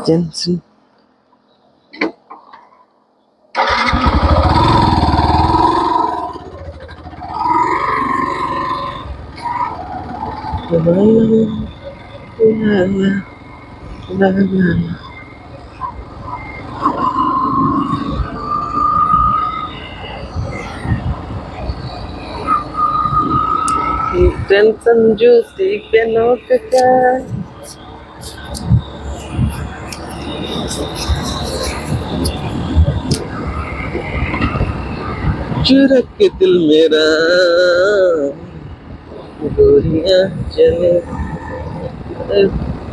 Jensen. Jensen juicy penokaka. चुरा के दिल मेरा गोरियां चले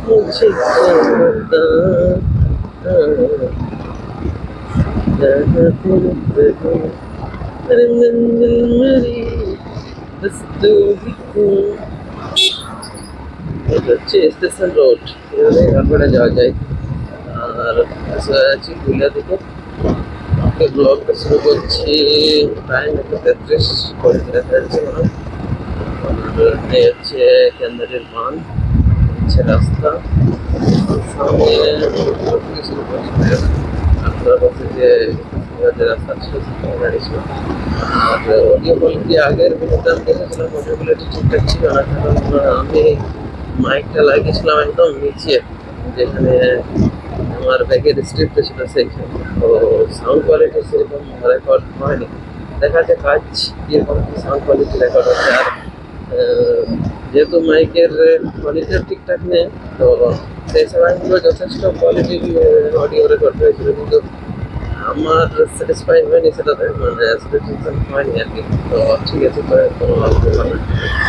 मुझे क्या बता मेरी बस तू ही तू এটা হচ্ছে স্টেশন রোড এভাবে তারপরে যাওয়া যায় আর আছি পুরুলিয়া থেকে ব্লগটা শুরু করছি প্রায় 33 করে দেখা যাচ্ছে আর এই হচ্ছে কেন্দ্রের মান হচ্ছে রাস্তা সামনে শুরু করছি আপনার কাছে যে রাস্তা ছিল গাড়ি ছিল আর অডিও কোয়ালিটি আগের ভিডিওতে আমি দেখেছিলাম অডিও কোয়ালিটি ঠিকঠাক ছিল না কারণ আমি মাইকটা লাগিয়েছিলাম একদম নিচে যেখানে আমার ব্যাগের স্ট্রিপটা ছিল সেইখানে তো সাউন্ড কোয়ালিটি সেরকম রেকর্ড হয়নি দেখা যাচ্ছে কাজ এরকম সাউন্ড কোয়ালিটি রেকর্ড হচ্ছে আর যেহেতু মাইকের কোয়ালিটি ঠিকঠাক নেই তো সেই সময়গুলো যথেষ্ট কোয়ালিটি অডিও রেকর্ড হয়েছিল কিন্তু আমার স্যাটিসফাই হয়নি সেটাতে মানে স্যাটিসফ্যাকশন হয়নি আর কি তো ঠিক আছে কোনো ব্যাপার না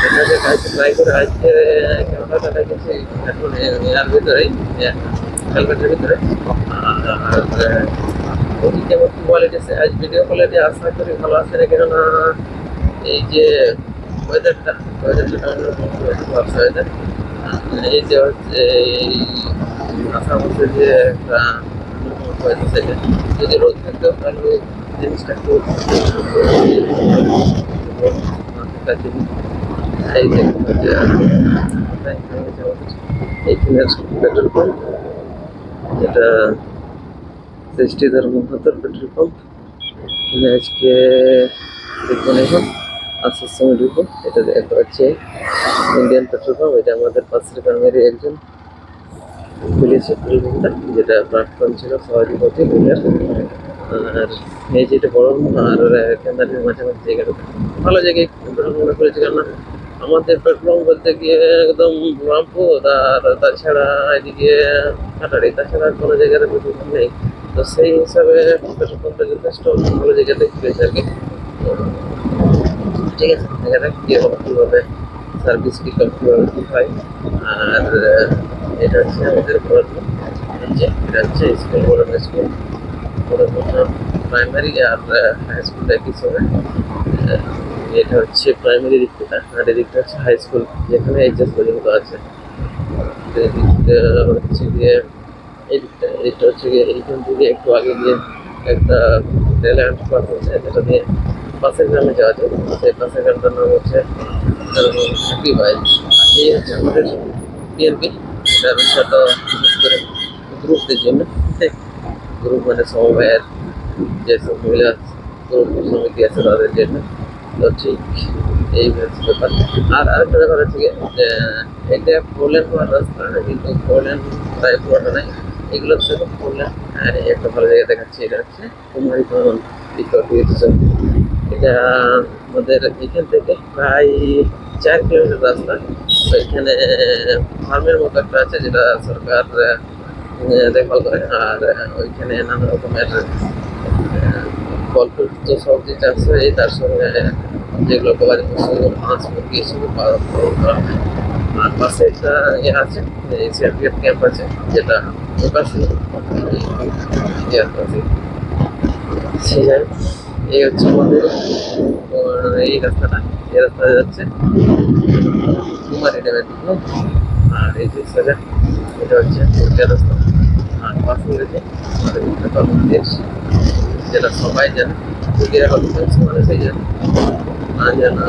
এটাকে কাজ ট্রাই করে আজকে ক্যামেরাটা রেখেছি এখন এর ভিতরেই হেলমেটের ভিতরে আর ওই কেমন কোয়ালিটি আজ ভিডিও কোয়ালিটি আশা করি ভালো আসে না কেননা এই যে ওয়েদারটা ওয়েদার এই যে হচ্ছে এই আসামে যে একটা যদি রোদ থাকতেও তাহলে জিনিসটা একটু এই যে এইখানের পেট্রোল পাম্প যেটা সৃষ্টিধর মহাতর পেট্রোল পাম্প আজকে দেখবেন এখন আসার সময় ঢুকবো এটা দেখা হচ্ছে ইন্ডিয়ান পেট্রোল পাম্প এটা আমাদের পাশের গ্রামেরই একজন খুলেছে পেট্রোল যেটা প্ল্যাটফর্ম ছিল সহজপতি আর এই যেটা বড় আর কেন্দ্রের মাঝামাঝি জায়গাটা ভালো জায়গায় পেট্রোল পাম্পটা খুলেছে কেননা আমাদের পেট্রোল পাম্প বলতে গিয়ে একদম রামপুর আর তাছাড়া এদিকে কাটারি তাছাড়া কোনো জায়গাতে পেট্রোল পাম্প নেই তো সেই হিসাবে পেট্রোল পাম্পটা যথেষ্ট ভালো জায়গাতে খুলেছে আর কি ঠিক আছে দেখা যাক কীভাবে সার্ভিস পিক আপ কীভাবে হয় আর এটা হচ্ছে আমাদের এটা হচ্ছে স্কুল বড় স্কুল বড় প্রাইমারি আর হাই স্কুল একই সময় এটা হচ্ছে প্রাইমারি দিক থেকে আর এদিকটা হচ্ছে হাই স্কুল যেখানে এইচএস পর্যন্ত আছে এদিকটা হচ্ছে গিয়ে এদিকটা হচ্ছে গিয়ে এইখান থেকে একটু আগে গিয়ে একটা রেল পাস হচ্ছে যেটা দিয়ে পাশের গ্রামে যাওয়া যায় সেই পাশের গ্রামটার নাম হচ্ছে হ্যাপি ভাইজ এই হচ্ছে আমাদের বিএনপি এটার সাথে বিশেষ করে গ্রুপদের জন্য গ্রুপ মানে সমবায়ের যেসব মহিলা গ্রুপ সমিতি আছে তাদের জন্য তো ঠিক এই হচ্ছে ব্যাপার আর আরেকটা ব্যাপার হচ্ছে যে এটা ফোরলেন হওয়ার রাস্তা কিন্তু ফোরলেন প্রায় পুরোটা নাই এগুলো হচ্ছে ফোরলেন আর একটা ভালো জায়গা দেখাচ্ছি এটা হচ্ছে কুমারী ভবন এটা আমাদের এখান থেকে প্রায় 4 কিলোমিটার রাস্তা তো এখানে ফার্মের মতো একটা আছে যেটা সরকার দেখভাল করে আর ওইখানে নানা রকমের ফল ফ্রুট সবজি চাষ হয় তার সঙ্গে যেগুলো গবাদি পশু মাছ মুরগি এসব পালন করা হয় আর পাশে একটা ইয়ে আছে সিআরপিএফ ক্যাম্প আছে যেটা পাশে সেই এই হচ্ছে আমাদের এই রাস্তাটা এই রাস্তাটা যাচ্ছে কুমারী ড্যামের দিকে আর এই যে সোজা এটা হচ্ছে পুরুলিয়া রাস্তা আর পাশে রয়েছে দেশ যেটা সবাই জানে পুরুলিয়া কথা মানে সেই জানে না জানা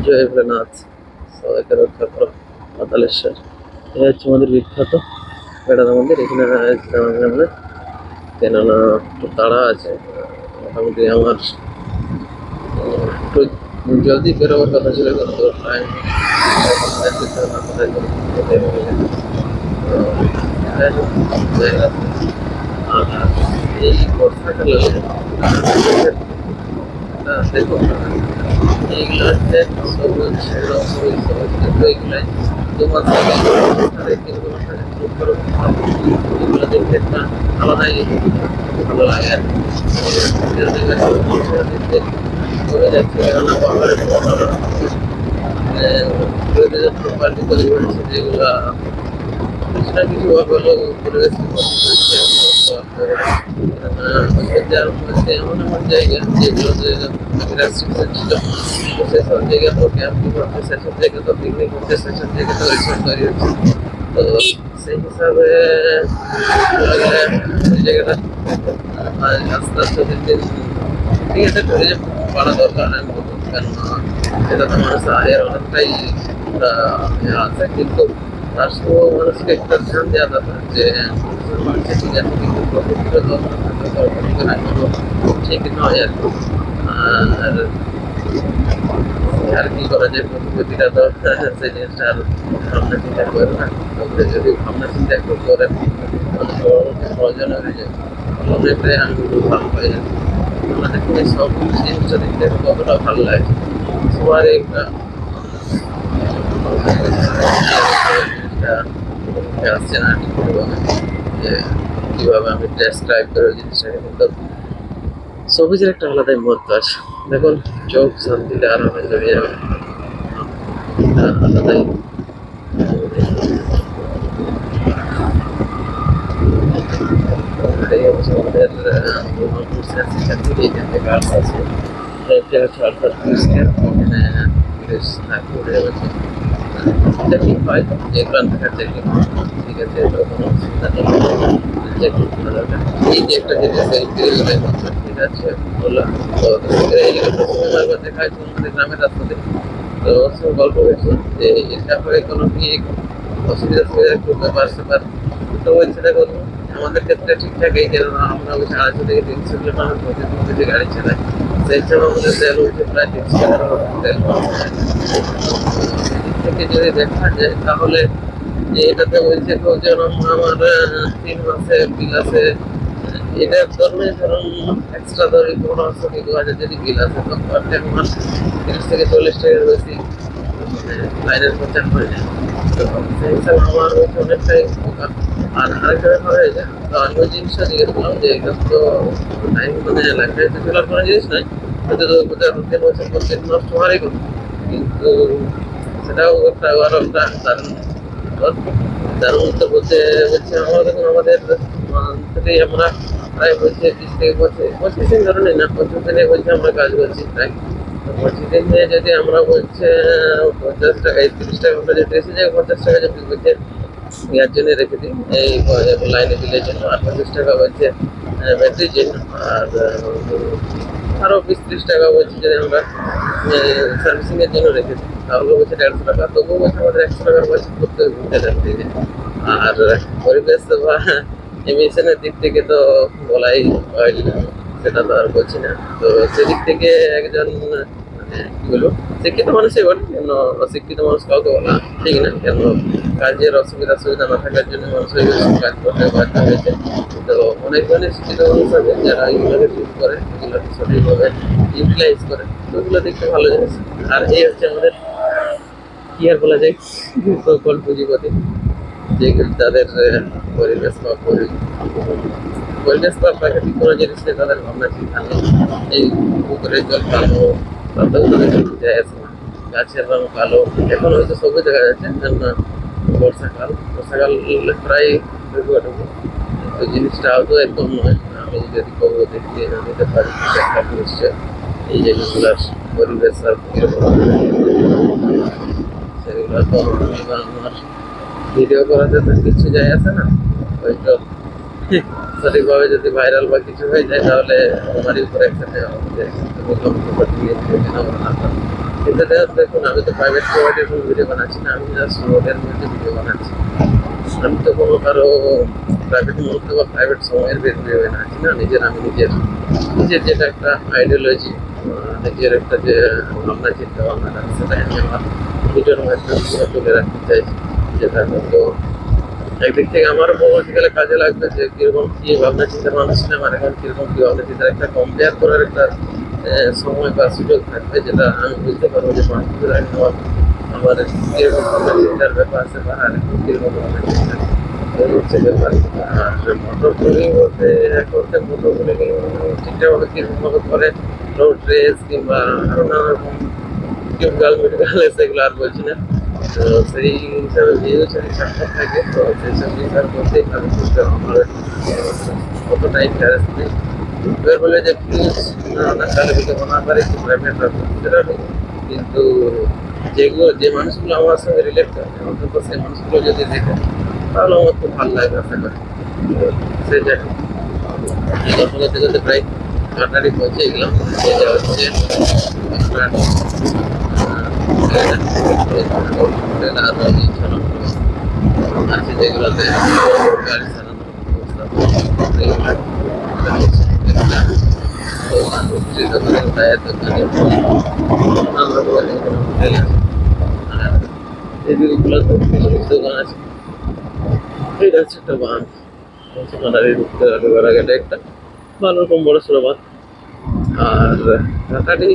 জয় ভোলেনাথ, সবাইকে রক্ষা করো পাতালেশ্বর। এ হচ্ছে আমাদের বিখ্যাত বেড়াদা মন্দির। এখানে আমরা কেননা একটু তাড়া আছে, মোটামুটি আমার একটু জলদি বেরোবার কথা ছিল, কিন্তু টাইম আর এই বর্ষাকালে দেখুন এইগুলো হচ্ছে সবুজ সবুজ সবুজ, কিন্তু এগুলাই 2 মাস আগে 3 মাস আগে এগুলো দেখতে একটা আলাদাই ভালো লাগে আর কি। চলে যাচ্ছে কেননা পাহাড়ে প্রপার্টি তৈরি করেছে, যেগুলা কিছু না কিছু ভাবে হলেও পরিবেশকে এমন এমন জায়গা যেগুলোতে রেস্ট্রিকশন ছিল, তো সেসব জায়গা তো ক্যাম্পিং হচ্ছে, সেসব জায়গা তো পিকনিক হচ্ছে, সেসব জায়গা তো রিসোর্ট তৈরি হচ্ছে। তো সেই হিসাবে বলা গেলে ওই জায়গাটা আস্তে আস্তে দিন দিন ঠিক আছে টুরিজম বাড়া দরকার আমি বলবো, কেননা সেটা তো মানুষের আয়ের অনেকটাই আছে, কিন্তু তার সঙ্গে মানুষকে একটা ধ্যান দেওয়া দরকার যে মানুষের ঠিক আছে, কিন্তু প্রকৃতির দরকার সরকারিকে না কোনো ঠিক নয় আর কি। আর আর কি করা যায়, প্রকৃতিটা তো সেই জিনিসটা আর ভাবনা চিন্তা করে না। তবে যদি ভাবনা চিন্তা একটু করেন মানে প্রয়োজন হয়ে যায়, অনেকটাই আমি ভালো পাই আর কি। আমাদের এই সব জিনিসটা দেখতে কতটা ভালো লাগে সবার একটা আসছে না ঠিক করে, যে কিভাবে আমি ডেসক্রাইব করে জিনিসটাকে, কিন্তু সবুজের একটা আলাদাই মহত্ব আছে। দেখুন চোখ শান্তিতে আরামে জড়িয়ে যাবে, আলাদাই। এই হচ্ছে আমাদের এখানে গাছ আছে, এটা হচ্ছে অর্থাৎ এখানে ঘুরে হচ্ছে চেকিং হয়, যেগুলো থাকার চেকিং, ঠিক আছে, এটা কোনো অসুবিধা নেই, চেকিং করা দরকার। এই যে একটা জিনিস এই ব্রিজটাই মাত্র ঠিক আছে বললাম, তো হেলিকপ্টার দেখা হয়েছে আমাদের গ্রামের রাস্তাতে। তো ওর সঙ্গে গল্প হয়েছে যে এটা হয়ে কোনো কি অসুবিধা সুবিধা একটু ব্যাপার স্যাপার, তো বলছে দেখুন আমাদের ক্ষেত্রে ঠিকঠাক এই, কেন আমরা ওই 250 থেকে 300 কিলোমিটার প্রতিদিন মধ্যে গাড়ি চালাই, সেই হিসাবে আমাদের তেল হচ্ছে প্রায় 300 টাকার মতো তেল। থেকে যদি দেখা যায় তাহলে যে এটাতে বলছে তো যেরকম আমার 3 মাসে বিল আছে, এটার ধরনে ধরুন এক্সট্রা ধরে 1500 কি 2000 যদি বিল আছে, তো পার ডে আমার 30 থেকে 40 টাকার বেশি লাইনের খরচা হয়ে যায়। তো সেই হিসাবে আমার হচ্ছে অনেকটাই উপকার। আর আরেকটা ব্যাপার হয়ে যায়, তো আমি ওই জিনিসটা জিজ্ঞেস করলাম যে এটা তো টাইম মানে লেখায় ফেলার কোনো জিনিস নয়, হয়তো 2-3 বছর পর তেল নষ্ট হওয়ারই কথা, কিন্তু সেটাও একটা আরো একটা দারুণ বিপদ। দারুণ তো বলতে বলছি আমরা দেখুন আমাদের থেকেই আমরা প্রায় বলছে 20 থেকে 25 দিন ধরনের না 25 দিনে বলছে আমরা কাজ করছি প্রায়। তো 25 দিন নিয়ে যদি আমরা বলছে 50 টাকা 30 টাকা আমরা যদি এসে যাই, 50 টাকা যদি বলছে ইয়ার জন্য রেখে দিই, এই লাইনে বিলের জন্য, আর 25 টাকা বলছে ব্যাটারির জন্য, আর আরো 20-30 টাকা বলছি যদি আমরা সার্ভিসিং এর জন্য রেখে দিই, তাহলে বলছে 150 টাকা, তবুও বলছে আমাদের 100 টাকার বাজেট করতে ঘুরতে যাচ্ছে। আর পরিবেশ বা এমিশনের দিক থেকে তো বলাই হয় না, সেটা তো আর বলছি না। তো সেদিক থেকে একজন মানে কি বলবো শিক্ষিত মানুষই বলে, কেন অশিক্ষিত মানুষ কাউকে বলা ঠিক না, কেন কাজের অসুবিধা সুবিধা না থাকার জন্য মানুষ ওইগুলো কাজ করতে বাধ্য হয়েছে। তো অনেক ধরনের শিক্ষিত মানুষ আছে যারা এগুলোকে ঠিক করে, এগুলোকে সঠিকভাবে ইউটিলাইজ করে, তো ওগুলো দেখতে ভালো জিনিস। আর এই হচ্ছে আমাদের কি আর বলা যায়, সকল পুঁজিপতি যেগুলো তাদের পরিবেশ বা পরিবেশ বা প্রাকৃতিক কোনো জিনিস নিয়ে তাদের ভাবনা চিন্তা নেই। এই পুকুরের জল কালো, তাতেও তাদের কিছু যায় আসে না। গাছের রং কালো, এখন হয়তো সবুজ দেখা যাচ্ছে, কেননা বর্ষাকাল প্রায় ঢুকবো, তো জিনিসটা হয়তো একদম নয়। আমি যদি কবো দেখিয়ে না দিতে পারি একটা নিশ্চয় এই জায়গাগুলার পরিবেশ আর কিরকম সেগুলো তো আমার ভিডিও করাতে তো কিছু যায় আসে না, ওই তো সঠিকভাবে যদি ভাইরাল বা কিছু হয়ে যায় তাহলে আমারই উপরে একটা যে তুমি লক্ষ্য দিয়ে কেন না করো। কিন্তু দেখুন আমি তো প্রাইভেট প্রোভাইডের কোনো ভিডিও বানাচ্ছি না, আমি জাস্ট রোডের মধ্যে ভিডিও বানাচ্ছি। আমি তো কোনো কারো প্রাইভেট মুহূর্ত বা প্রাইভেট সময়ের বের ভিডিও বানাচ্ছি না, আমি নিজের নিজের যেটা একটা আইডিওলজি, নিজের একটা যে ভাবনা চিন্তা ভাবনা, সেটাই আমি আমার ভিডিওর মাধ্যমে তুলে রাখতে চাইছি। যেটা হয়তো একদিক থেকে আমারও পরবর্তীকালে কাজে লাগবে, যে কিরকম কি ভাবনা চিন্তা মানুষ ছিলাম আর এখন কিরকম কি ভাবনা চিন্তার একটা কম্পেয়ার করার একটা সময় বা সুযোগ থাকবে, যেটা আমি বুঝতে পারবো যে 5 বছর আগে আমার কিরকম ভাবনা চিন্তার ব্যাপার আছে বা আর এখন কিরকম ভাবনা চিন্তা, এই হচ্ছে ব্যাপার। আর মোটর ব্লগিং বলতে করতে মোটর ব্লগিং ঠিকঠাকভাবে কিরকম ভাবে করে, রোড রেস কিংবা আরো নানা রকম টিউবওয়েল মেডিকেল সেগুলো আর বলছি না। তো সেই হিসাবে ভিউজ যদি সাক্ষাৎ থাকে তো সেই সব হিসাব করতেই আমি বুঝতে আমার কতটা ইন্টারেস্ট নেই। এবার বলে যে ভিউজ না তাহলে ভিডিও বানাতে পারে কি প্রাইভেট সেটা ঠিক। কিন্তু যেগুলো যে মানুষগুলো আমার সঙ্গে রিলেট করে অন্তত সেই মানুষগুলো যদি দেখে তাহলে আমার খুব ভালো লাগে আশা করি। সে যাই হোক, এই গল্প করতে করতে প্রায় কাটারি পৌঁছে গেলাম। এটা হচ্ছে আপনার আছে যেগুলোতে গাড়ি চালানোর দোকান আছে। এটা হচ্ছে একটা বাঁধ, কানারি ঢুকতে আগে একটা ভালো রকম বড় সড়ো বাঁধ। আর কাটারি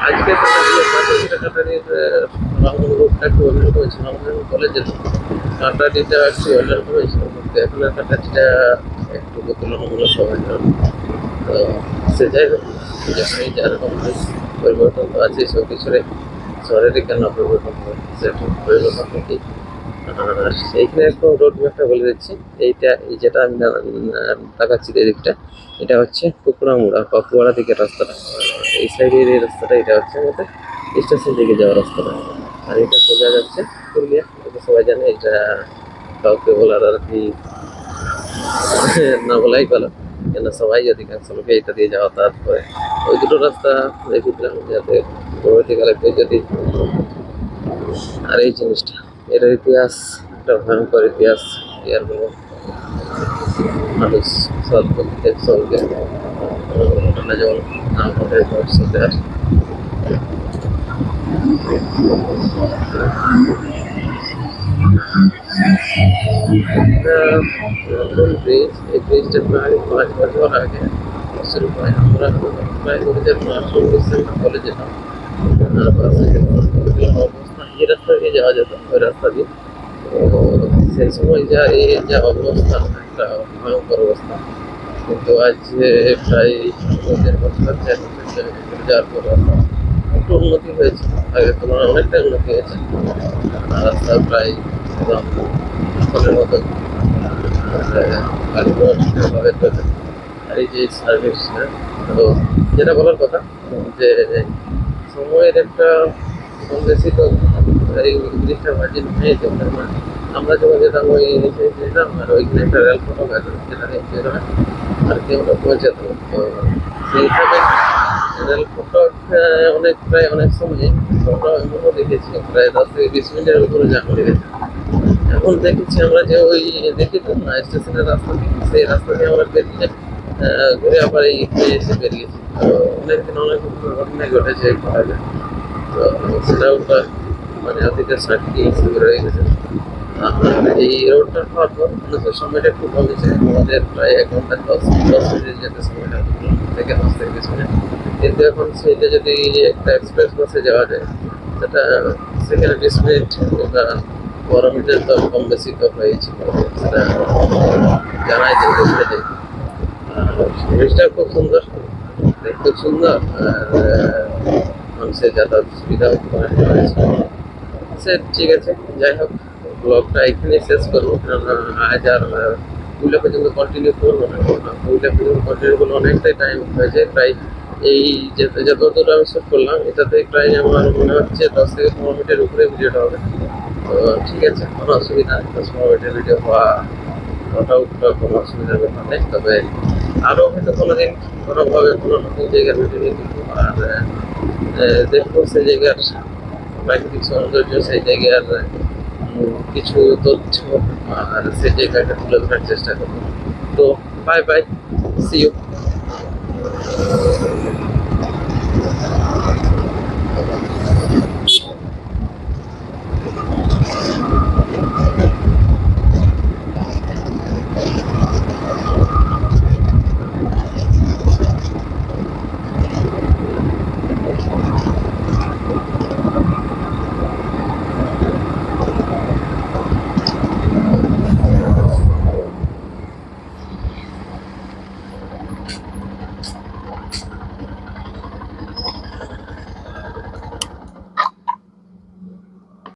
আজকে কাটারির রূপটা একটু অন্যরকম হয়েছিল, আমাদের কলেজের কাটারিটা একটু অন্যরকম হয়েছিল, কিন্তু এখন কাটারিটা একটু তুলনামূলক সবাই। তো সে যাই হোক, যেখানেই যেরকম পরিবর্তন তো আছে সব কিছুরে, শহরেরই কেন পরিবর্তন হয় সেরকম পরিবর্তন থেকেই। আর সেইখানে একটু রোড ম্যাপটা বলে দিচ্ছি। এইটা এই যেটা আমি তাকাচ্ছি এদিকটা, এটা হচ্ছে কুকুরামুড়া পাকুয়াড়া দিকের রাস্তাটা। এই সাইডের এই রাস্তাটা, এটা হচ্ছে আমাদের স্টেশন দিকে যাওয়ার রাস্তাটা। আর এটা সোজা যাচ্ছে পুরুলিয়া, এটা সবাই জানে। এটা কাউকে বলার আর কি না বলাই ভালো, কেন সবাই অধিকাংশ লোকে এটা দিয়ে যাতায়াত করে। ওই দুটো রাস্তা দেখেছিলাম যাতে পরবর্তীকালে কেউ যদি, আর এই জিনিসটা এটার ইতিহাস একটা ভয়ঙ্কর ইতিহাস, কি আর বলবো, মানুষ সর্বদের সঙ্গে ঘটনা যেমন নাম হবে ভবিষ্যতে আর নতুন ব্রিজ। এই ব্রিজটা প্রায় 5 বছর আগে শুরু হয়। আমরা প্রায় 2005 কলে যেতাম। আর বাসে অবস্থা এই রাস্তা দিয়ে যাওয়া যেত, ওই রাস্তা দিয়ে। তো সেই সময় যা অবস্থা, একটা ভয়ঙ্কর অবস্থা। কিন্তু আজ প্রায় 1.5 বছর 4 বছর যাওয়ার পর রাস্তা একটু উন্নতি হয়েছে, আগের তুলনায় অনেকটাই উন্নতি হয়েছে। রাস্তা প্রায় একদম সকলের মতো গাড়ি ঘোড়া ঠিকঠাকভাবে চলে। আর এই যে সার্ভিস, তো যেটা বলার কথা যে সময়ের একটা কম বেশি তো এই জিনিসটা মার্জিন হয়ে যেত না। আমরা যখন যেতাম ওই নিচে যেতাম আর ওইখানে একটা রেল ফটো গেছে, যেটা বেরোয় আর কি আমরা পৌঁছাতাম। তো সেই হিসাবে রেল ফটক অনেক প্রায় অনেক সময় ফটো এমনও দেখেছি প্রায় 10 থেকে 20 মিনিটের উপরে জ্যাম লেগেছে। এখন দেখেছি আমরা যে ওই দেখেছি না স্টেশনের রাস্তা থেকে, সেই রাস্তা দিয়ে আমরা বেরিয়ে ঘুরে আবার এই এসে বেরিয়েছি। তো অনেকদিন অনেক ঘটনা ঘটেছে এই পাহাড়ে। তো সেটাও মানে অতীতের সাক্ষী হিসেবে রয়ে গেছে। এই রোডটা হওয়ার পর মানুষের সময়টা একটু কমেছে, আমাদের প্রায় 1 ঘন্টা 10 মিনিট যেতে সময়টা থেকে 10 থেকে 20 মিনিট। কিন্তু এখন সেইটা যদি একটা এক্সপ্রেস বাসে যাওয়া যায়, সেটা সেখানে 20 মিনিট বা 12 মিনিটের তো কম বেশি তো হয়েছে, সেটা জানাই যায় দেখতে যাই। জিনিসটা খুব সুন্দর, দেখতে সুন্দর। আর মানুষের যাতায়াত সুবিধাও হয়েছে। সে ঠিক আছে, যাই হোক, ব্লগটা এখানে শেষ করবো, কেননা আজ আর পুরুলিয়া পর্যন্ত কন্টিনিউ করবো না। পুরুলিয়া পর্যন্ত কন্টিনিউ করলে অনেকটাই টাইম হয়েছে। প্রায় এই যত দূর আমি শ্যুট করলাম এটাতে প্রায় আমার মনে হচ্ছে 10 থেকে 15 মিনিটের উপরে ভিডিওটা হবে। তো ঠিক আছে, কোনো অসুবিধা নেই, ভিডিও হওয়া ওটা উঠলেও কোনো অসুবিধার ব্যাপার নেই। তবে আরও হয়তো কোনোদিন কোনোভাবে কোনো নতুন জায়গার ভিডিও নিয়ে দিব, আর দেখবো সেই জায়গার প্রাকৃতিক সৌন্দর্য, সেই জায়গার কিছু তথ্য, আর সেই জায়গাটা তুলে ধরার চেষ্টা করবো। তো বাই বাই, সি ইউ।